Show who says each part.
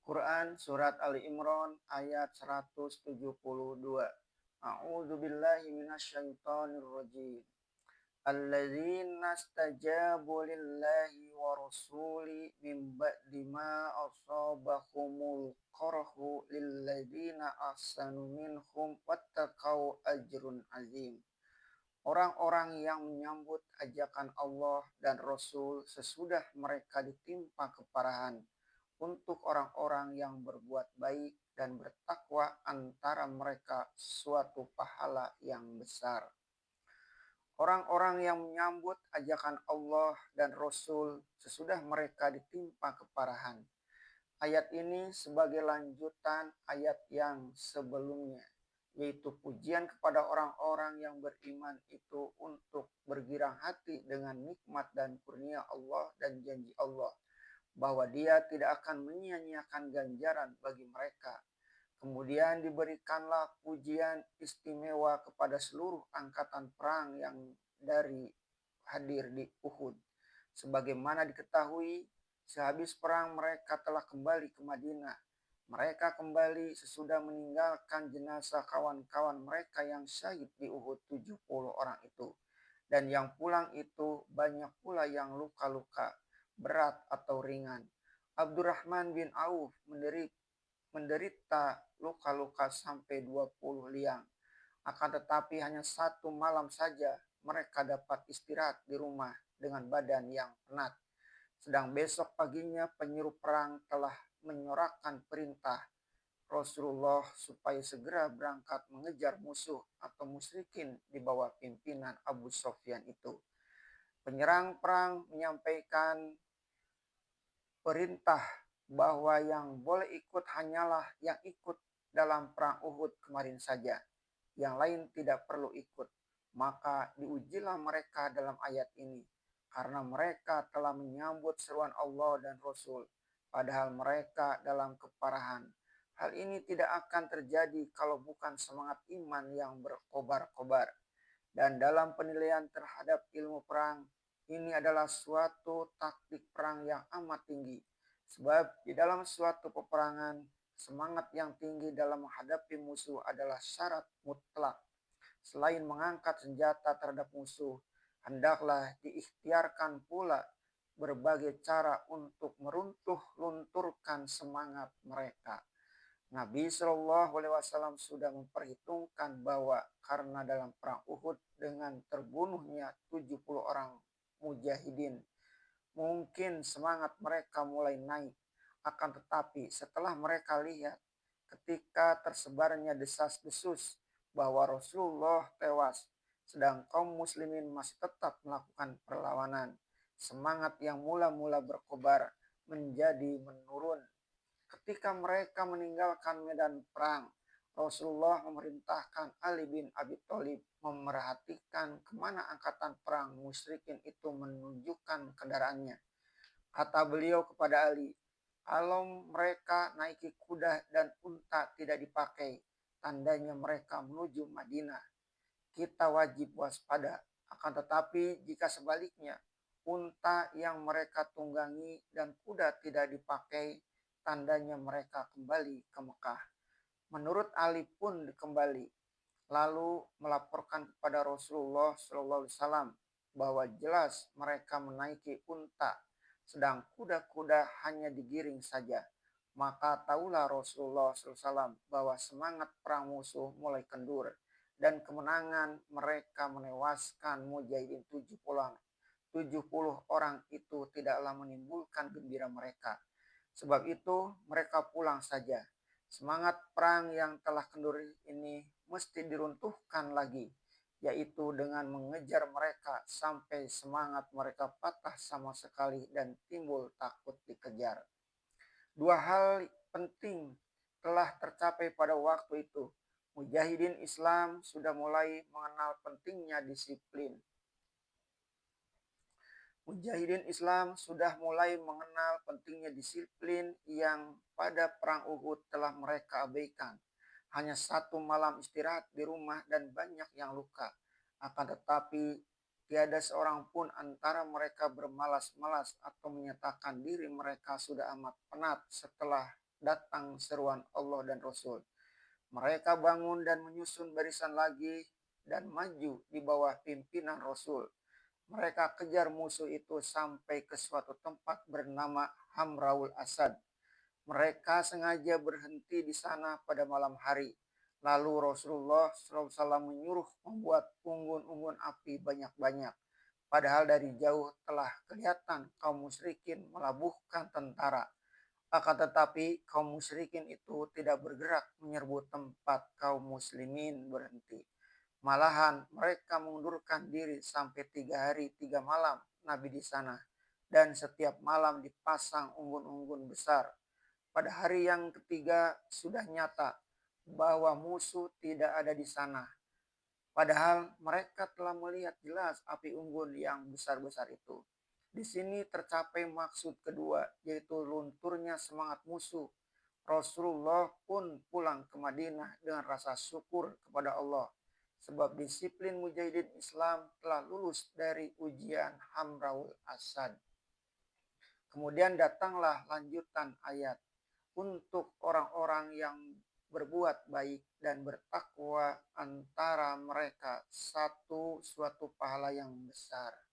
Speaker 1: Quran Surat Ali Imran ayat 172. A'udzu billahi minasyaitonir rajim. Alladzina stajabu lillahi wa rasuli min ba'di ma asabahumul qarhu lilladzina ahsanu minhum wattaqau ajrun azim. Orang-orang yang menyambut ajakan Allah dan Rasul sesudah mereka ditimpa keparahan, untuk orang-orang yang berbuat baik dan bertakwa antara mereka suatu pahala yang besar. Orang-orang yang menyambut ajakan Allah dan Rasul sesudah mereka ditimpa keparahan. Ayat ini sebagai lanjutan ayat yang sebelumnya, yaitu pujian kepada orang-orang yang beriman itu untuk bergirang hati dengan nikmat dan kurnia Allah dan janji Allah, bahwa Dia tidak akan menyia-nyiakan ganjaran bagi mereka. Kemudian diberikanlah pujian istimewa kepada seluruh angkatan perang yang dari hadir di Uhud. Sebagaimana diketahui, sehabis perang mereka telah kembali ke Madinah. Mereka kembali sesudah meninggalkan jenazah kawan-kawan mereka yang syahid di Uhud 70 orang itu. Dan yang pulang itu banyak pula yang luka-luka berat atau ringan. Abdurrahman bin Auf menderita luka-luka sampai 20 liang. Akan tetapi hanya satu malam saja mereka dapat istirahat di rumah dengan badan yang penat. Sedang besok paginya penyeru perang telah menyorakkan perintah Rasulullah supaya segera berangkat mengejar musuh atau musyrikin di bawah pimpinan Abu Sofyan itu. Penyerang perang menyampaikan perintah bahwa yang boleh ikut hanyalah yang ikut dalam perang Uhud kemarin saja. Yang lain tidak perlu ikut. Maka diujilah mereka dalam ayat ini, karena mereka telah menyambut seruan Allah dan Rasul, padahal mereka dalam keparahan. Hal ini tidak akan terjadi kalau bukan semangat iman yang berkobar-kobar. Dan dalam penilaian terhadap ilmu perang, ini adalah suatu taktik perang yang amat tinggi. Sebab di dalam suatu peperangan, semangat yang tinggi dalam menghadapi musuh adalah syarat mutlak. Selain mengangkat senjata terhadap musuh, hendaklah diikhtiarkan pula berbagai cara untuk meruntuh-lunturkan semangat mereka. Nabi Shallallahu Alaihi Wasallam sudah memperhitungkan bahwa karena dalam perang Uhud dengan terbunuhnya 70 orang mujahidin, mungkin semangat mereka mulai naik. Akan tetapi setelah mereka lihat ketika tersebarnya desas-desus bahwa Rasulullah tewas, sedang kaum muslimin masih tetap melakukan perlawanan, semangat yang mula-mula berkobar menjadi menurun. Ketika mereka meninggalkan medan perang, Rasulullah memerintahkan Ali bin Abi Thalib memerhatikan kemana angkatan perang musyrikin itu menunjukkan kendaraannya. Kata beliau kepada Ali, kalau mereka naiki kuda dan unta tidak dipakai, tandanya mereka menuju Madinah. Kita wajib waspada. Akan tetapi jika sebaliknya, unta yang mereka tunggangi dan kuda tidak dipakai, tandanya mereka kembali ke Mekah. Menurut Ali pun kembali, lalu melaporkan kepada Rasulullah SAW bahwa jelas mereka menaiki unta, sedang kuda-kuda hanya digiring saja. Maka tahulah Rasulullah SAW bahwa semangat perang musuh mulai kendur, dan kemenangan mereka menewaskan mujahidin 70 orang itu tidaklah menimbulkan gembira mereka. Sebab itu mereka pulang saja. Semangat perang yang telah kendur ini mesti diruntuhkan lagi, yaitu dengan mengejar mereka sampai semangat mereka patah sama sekali dan timbul takut dikejar. Dua hal penting telah tercapai pada waktu itu. Mujahidin Islam sudah mulai mengenal pentingnya disiplin. Mujahidin Islam sudah mulai mengenal pentingnya disiplin yang pada perang Uhud telah mereka abaikan. Hanya satu malam istirahat di rumah dan banyak yang luka. Akan tetapi tiada seorang pun antara mereka bermalas-malas atau menyatakan diri mereka sudah amat penat setelah datang seruan Allah dan Rasul. Mereka bangun dan menyusun barisan lagi dan maju di bawah pimpinan Rasul. Mereka kejar musuh itu sampai ke suatu tempat bernama Hamraul Asad. Mereka sengaja berhenti di sana pada malam hari. Lalu Rasulullah SAW menyuruh membuat unggun-unggun api banyak-banyak. Padahal dari jauh telah kelihatan kaum musyrikin melabuhkan tentara. Akan tetapi kaum musyrikin itu tidak bergerak menyerbu tempat kaum muslimin berhenti. Malahan mereka mengundurkan diri sampai 3 hari 3 malam Nabi di sana. Dan setiap malam dipasang unggun-unggun besar. Pada hari yang ketiga sudah nyata bahwa musuh tidak ada di sana. Padahal mereka telah melihat jelas api unggun yang besar-besar itu. Di sini tercapai maksud kedua, yaitu lunturnya semangat musuh. Rasulullah pun pulang ke Madinah dengan rasa syukur kepada Allah. Sebab disiplin mujahidin Islam telah lulus dari ujian Hamraul Asad. Kemudian datanglah lanjutan ayat. Untuk orang-orang yang berbuat baik dan bertakwa antara mereka suatu pahala yang besar.